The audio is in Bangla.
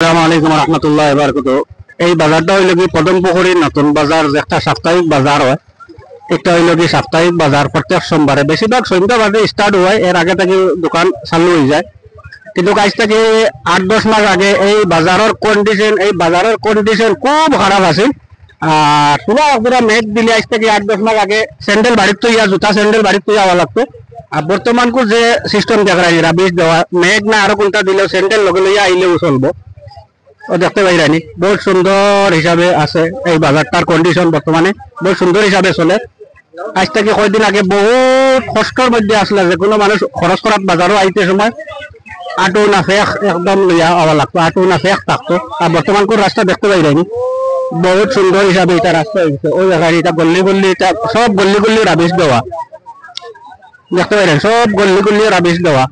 আসসালামু আলাইকুম রহমতুল্লাহ বারাকাতু। এই বাজারটা হইল কি পদমপুকুরী নতুন বাজার, যে একটা সাপ্তাহিক বাজার হয়। এটা হইল কি সাপ্তাহিক বাজার প্রত্যেক সোমবারে, বেশিরভাগ সন্ধ্যাবাদে স্টার্ট হয়, এর আগে থেকে দোকান চালু হয়ে যায়। কিন্তু আজ থেকে 8-10 মাস আগে এই বাজারের কন্ডিশন খুব খারাপ আছে। আর পুরা মেঘ দিলে আজ থেকে 8-10 মাস আগে স্যান্ডেল বাড়ির তো জুতা স্যান্ডেল বাড়ির তো যাওয়া লাগতো। আর বর্তমান যে সিস্টেম দেখা যায় রাবিশ দেওয়া, মেঘ না আরো কোনটা দিলেও স্যান্ডেল লগে লইয়া আইলেও চলবো। ও দেখতে পাইরানি বহুত সুন্দর হিসাবে আছে এই বাজারটার কন্ডিশন, বর্তমানে বহুত সুন্দর হিসাবে চলে। আজ থেকে কয়েকদিন আগে বহুত কষ্টর মধ্যে আসলে, যে কোনো মানুষ খরচ করার বাজারও আইতে সময় আটো না ফেক একদম লইয়া আওয়া লাগতো, আটো না ফেক থাকতো। আর বর্তমান কোন রাস্তা দেখতে পাইরানি বহুত সুন্দর হিসাবে এটা রাস্তা হয়েছে। ওই জায়গায় এটা গল্লি গল্লি, এটা সব গল্লি গল্লি রাবিশ দেওয়া, দেখতে পাইরেন সব গল্লি গল্লি রাবিশ দেওয়া।